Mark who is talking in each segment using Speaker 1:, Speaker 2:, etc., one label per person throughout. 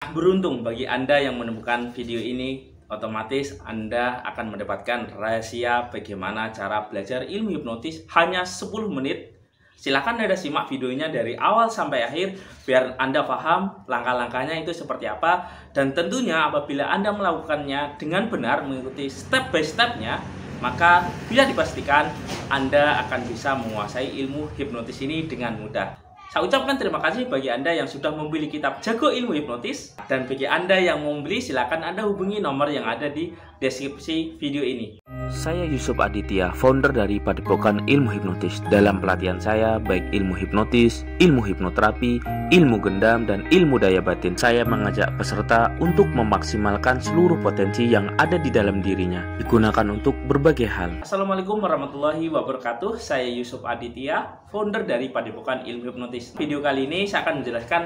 Speaker 1: Sangat beruntung bagi Anda yang menemukan video ini, otomatis Anda akan mendapatkan rahasia bagaimana cara belajar ilmu hipnotis hanya 10 menit. Silahkan Anda simak videonya dari awal sampai akhir biar Anda paham langkah-langkahnya itu seperti apa. Dan tentunya apabila Anda melakukannya dengan benar, mengikuti step by stepnya, maka bisa dipastikan Anda akan bisa menguasai ilmu hipnotis ini dengan mudah. Saya ucapkan terima kasih bagi Anda yang sudah membeli kitab Jago Ilmu Hipnotis. Dan bagi Anda yang mau membeli, silakan Anda hubungi nomor yang ada di deskripsi video ini.
Speaker 2: Saya Yusuf Aditya, founder dari Padepokan Ilmu Hipnotis. Dalam pelatihan saya, baik ilmu hipnotis, ilmu hipnoterapi, ilmu gendam, dan ilmu daya batin, saya mengajak peserta untuk memaksimalkan seluruh potensi yang ada di dalam dirinya, digunakan untuk berbagai hal.
Speaker 1: Assalamualaikum warahmatullahi wabarakatuh. Saya Yusuf Aditya, founder dari Padepokan Ilmu Hipnotis. Video kali ini saya akan menjelaskan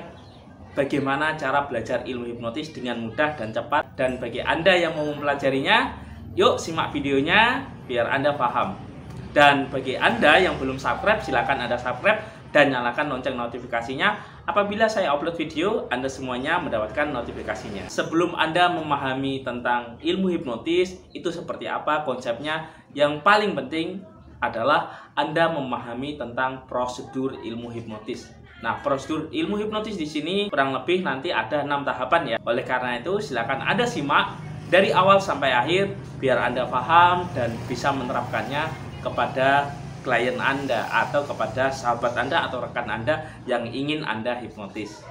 Speaker 1: bagaimana cara belajar ilmu hipnotis dengan mudah dan cepat. Dan bagi Anda yang mau mempelajarinya, yuk simak videonya biar Anda paham. Dan bagi Anda yang belum subscribe, silakan Anda subscribe dan nyalakan lonceng notifikasinya. Apabila saya upload video, Anda semuanya mendapatkan notifikasinya. Sebelum Anda memahami tentang ilmu hipnotis, itu seperti apa konsepnya, yang paling penting adalah Anda memahami tentang prosedur ilmu hipnotis. Nah, prosedur ilmu hipnotis di sini kurang lebih nanti ada 6 tahapan ya. Oleh karena itu, silakan Anda simak dari awal sampai akhir biar Anda paham dan bisa menerapkannya kepada klien Anda atau kepada sahabat Anda atau rekan Anda yang ingin Anda hipnotis.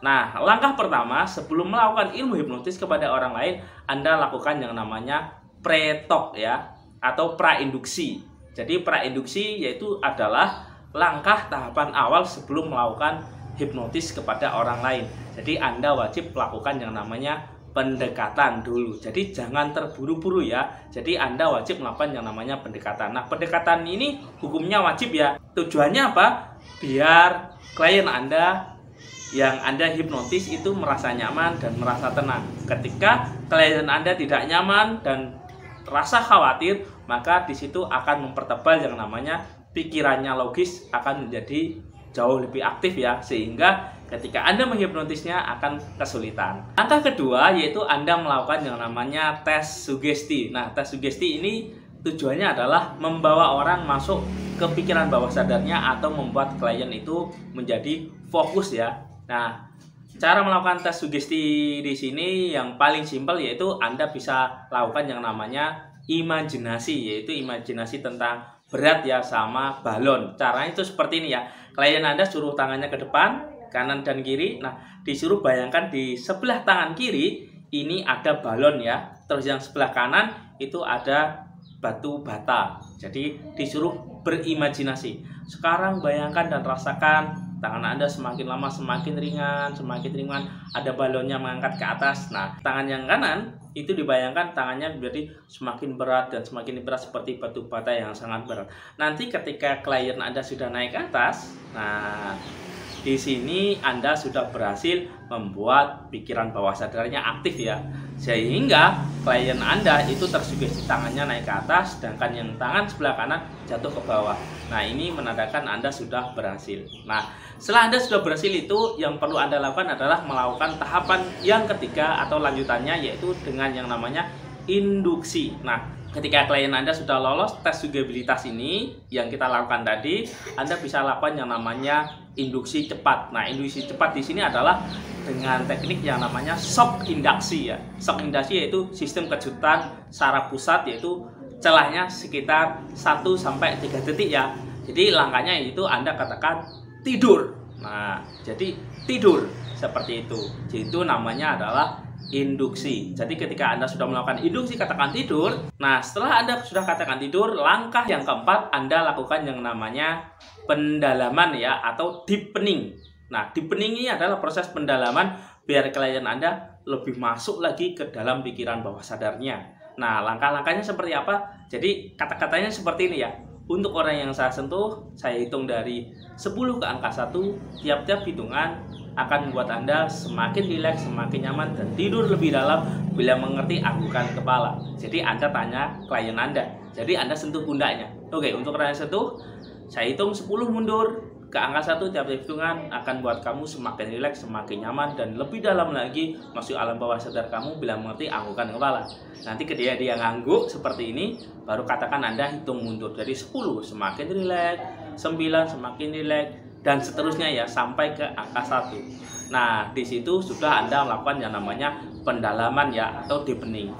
Speaker 1: Nah, langkah pertama sebelum melakukan ilmu hipnotis kepada orang lain, Anda lakukan yang namanya pre-talk ya, atau prainduksi. Jadi prainduksi yaitu adalah langkah tahapan awal sebelum melakukan hipnotis kepada orang lain. Jadi Anda wajib melakukan yang namanya pendekatan dulu. Jadi jangan terburu-buru ya. Jadi Anda wajib melakukan yang namanya pendekatan. Nah, pendekatan ini hukumnya wajib ya. Tujuannya apa? Biar klien Anda yang Anda hipnotis itu merasa nyaman dan merasa tenang. Ketika klien Anda tidak nyaman dan rasa khawatir, maka di situ akan mempertebal yang namanya pikirannya logis akan menjadi jauh lebih aktif ya, sehingga ketika Anda menghipnotisnya akan kesulitan. Langkah kedua yaitu Anda melakukan yang namanya tes sugesti. Nah, tes sugesti ini tujuannya adalah membawa orang masuk ke pikiran bawah sadarnya atau membuat klien itu menjadi fokus ya. Nah, cara melakukan tes sugesti di sini yang paling simpel yaitu Anda bisa lakukan yang namanya imajinasi, yaitu imajinasi tentang berat ya sama balon. Caranya itu seperti ini ya. Klien Anda suruh tangannya ke depan, kanan dan kiri. Nah, disuruh bayangkan di sebelah tangan kiri ini ada balon ya. Terus yang sebelah kanan itu ada batu bata. Jadi disuruh berimajinasi. Sekarang bayangkan dan rasakan tangan Anda semakin lama semakin ringan, semakin ringan. Ada balonnya mengangkat ke atas. Nah, tangan yang kanan itu dibayangkan tangannya menjadi semakin berat dan semakin berat seperti batu bata yang sangat berat. Nanti ketika klien Anda sudah naik ke atas, nah di sini Anda sudah berhasil membuat pikiran bawah sadarnya aktif ya. Sehingga klien Anda itu tersugesti tangannya naik ke atas, sedangkan yang tangan sebelah kanan jatuh ke bawah. Nah, ini menandakan Anda sudah berhasil. Nah, setelah Anda sudah berhasil itu, yang perlu Anda lakukan adalah melakukan tahapan yang ketiga atau lanjutannya, yaitu dengan yang namanya induksi. Nah, ketika klien Anda sudah lolos tes sugestibilitas ini yang kita lakukan tadi, Anda bisa lakukan yang namanya induksi cepat. Nah, induksi cepat di sini adalah dengan teknik yang namanya shock induksi ya. Shock induksi yaitu sistem kejutan secara pusat, yaitu celahnya sekitar 1-3 detik ya. Jadi langkahnya itu Anda katakan tidur. Nah, jadi tidur seperti itu. Jadi itu namanya adalah induksi. Jadi ketika Anda sudah melakukan induksi katakan tidur. Nah, setelah Anda sudah katakan tidur, langkah yang keempat Anda lakukan yang namanya pendalaman ya, atau deepening. Nah, deepening ini adalah proses pendalaman biar klien Anda lebih masuk lagi ke dalam pikiran bawah sadarnya. Nah, langkah-langkahnya seperti apa? Jadi kata-katanya seperti ini ya. Untuk orang yang saya sentuh, saya hitung dari 10 ke angka 1. Tiap-tiap hitungan akan membuat Anda semakin rileks, semakin nyaman, dan tidur lebih dalam bila mengerti anggukan kepala. Jadi Anda tanya klien Anda. Jadi Anda sentuh pundaknya. Oke, untuk orang yang sentuh, saya hitung 10 mundur, ke angka 1 tiap hitungan akan buat kamu semakin rileks, semakin nyaman, dan lebih dalam lagi masuk alam bawah sadar kamu bila mengerti anggukan kepala. Nanti ketika dia ngangguk seperti ini, baru katakan Anda hitung mundur. Jadi 10 semakin rileks, 9 semakin rileks, dan seterusnya ya sampai ke angka 1. Nah, di situ sudah Anda melakukan yang namanya pendalaman ya atau deepening.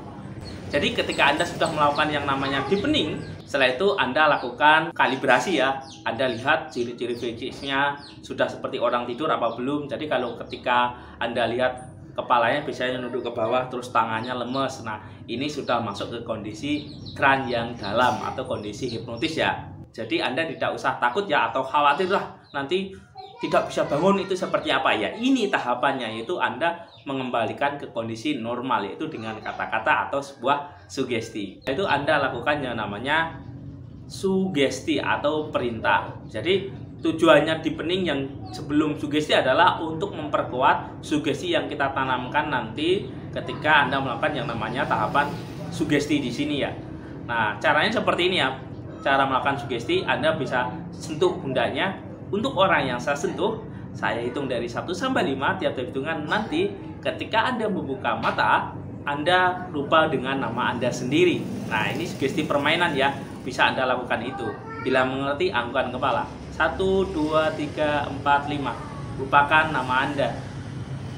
Speaker 1: Jadi ketika Anda sudah melakukan yang namanya deepening, setelah itu Anda lakukan kalibrasi ya. Anda lihat ciri-ciri fisiknya sudah seperti orang tidur apa belum. Jadi kalau ketika Anda lihat kepalanya biasanya nunduk ke bawah terus tangannya lemes. Nah, ini sudah masuk ke kondisi trance yang dalam atau kondisi hipnotis ya. Jadi Anda tidak usah takut ya atau khawatir lah nanti tidak bisa bangun itu seperti apa ya. Ini tahapannya, yaitu Anda mengembalikan ke kondisi normal, yaitu dengan kata-kata atau sebuah sugesti. Itu Anda lakukan yang namanya sugesti atau perintah. Jadi tujuannya deepening yang sebelum sugesti adalah untuk memperkuat sugesti yang kita tanamkan nanti ketika Anda melakukan yang namanya tahapan sugesti di sini ya. Nah, caranya seperti ini ya. Cara melakukan sugesti, Anda bisa sentuh pundaknya. Untuk orang yang saya sentuh, saya hitung dari 1 sampai 5 tiap hitungan. Nanti ketika Anda membuka mata, Anda lupa dengan nama Anda sendiri. Nah, ini sugesti permainan ya. Bisa Anda lakukan itu bila mengerti anggukan kepala. 1, 2, 3, 4, 5. Lupakan nama Anda.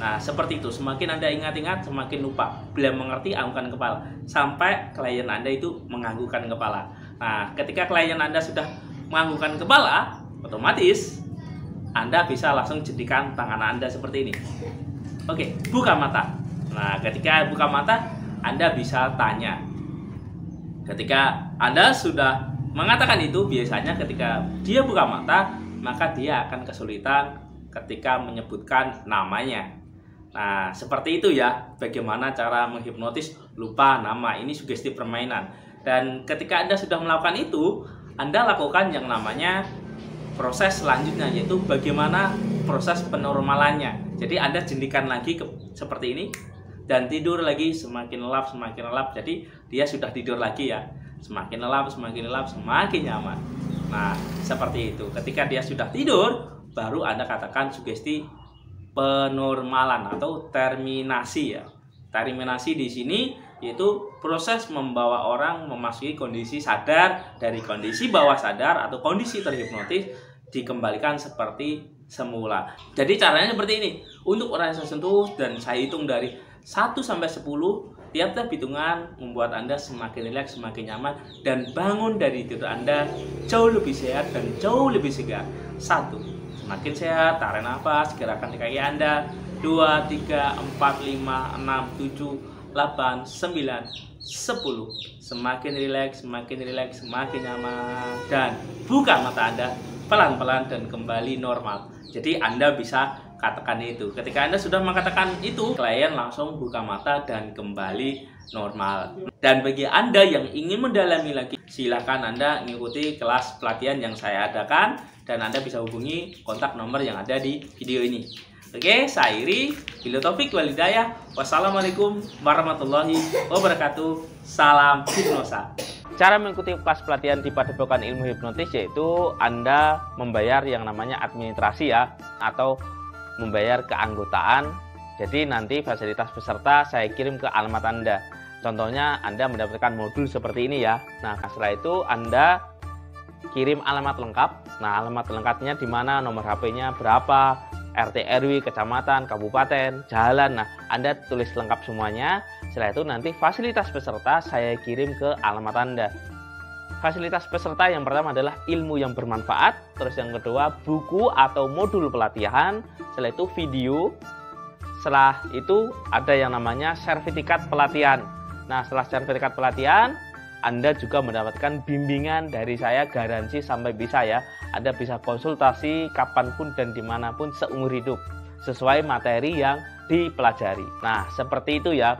Speaker 1: Nah, seperti itu. Semakin Anda ingat-ingat, semakin lupa. Bila mengerti anggukan kepala. Sampai klien Anda itu menganggukkan kepala. Nah, ketika klien Anda sudah menganggukkan kepala, otomatis Anda bisa langsung jadikan tangan Anda seperti ini. Oke, buka mata. Nah, ketika buka mata, Anda bisa tanya. Ketika Anda sudah mengatakan itu, biasanya ketika dia buka mata, maka dia akan kesulitan ketika menyebutkan namanya. Nah, seperti itu ya, bagaimana cara menghipnotis lupa nama. Ini sugesti permainan. Dan ketika Anda sudah melakukan itu, Anda lakukan yang namanya proses selanjutnya, yaitu bagaimana proses penormalannya. Jadi Anda jendikan lagi seperti ini dan tidur lagi, semakin lelap semakin lelap. Jadi dia sudah tidur lagi ya, semakin lelap semakin lelap, semakin nyaman. Nah, seperti itu. Ketika dia sudah tidur, baru Anda katakan sugesti penormalan atau terminasi ya. Terminasi di sini yaitu proses membawa orang memasuki kondisi sadar, dari kondisi bawah sadar atau kondisi terhipnotis dikembalikan seperti semula. Jadi caranya seperti ini. Untuk orang yang saya sentuh dan saya hitung dari 1 sampai 10, tiap-tiap hitungan membuat Anda semakin rileks, semakin nyaman, dan bangun dari tidur Anda jauh lebih sehat dan jauh lebih segar. 1, semakin sehat, tarik nafas, gerakan di kaki Anda. 2, 3, 4, 5, 6, 7, 8, 9, 10. Semakin rileks, semakin nyaman. Dan buka mata Anda pelan-pelan dan kembali normal. Jadi Anda bisa katakan itu. Ketika Anda sudah mengatakan itu, klien langsung buka mata dan kembali normal. Dan bagi Anda yang ingin mendalami lagi, silakan Anda mengikuti kelas pelatihan yang saya adakan. Dan Anda bisa hubungi kontak nomor yang ada di video ini. Oke, saya Iri, Billahi Taufik wal Hidayah. Wassalamualaikum warahmatullahi wabarakatuh. Salam hipnosa. Cara mengikuti kelas pelatihan di Padepokan Ilmu Hipnotis yaitu Anda membayar yang namanya administrasi ya, atau membayar keanggotaan. Jadi nanti fasilitas peserta saya kirim ke alamat Anda. Contohnya Anda mendapatkan modul seperti ini ya. Nah, setelah itu Anda kirim alamat lengkap. Nah, alamat lengkapnya di mana, nomor HP-nya berapa, RT RW, kecamatan, kabupaten, jalan. Nah, Anda tulis lengkap semuanya. Setelah itu nanti fasilitas peserta saya kirim ke alamat Anda. Fasilitas peserta yang pertama adalah ilmu yang bermanfaat. Terus yang kedua buku atau modul pelatihan. Setelah itu video. Setelah itu ada yang namanya sertifikat pelatihan. Nah, setelah sertifikat pelatihan, Anda juga mendapatkan bimbingan dari saya, garansi sampai bisa ya. Anda bisa konsultasi kapanpun dan dimanapun seumur hidup, sesuai materi yang dipelajari. Nah, seperti itu ya.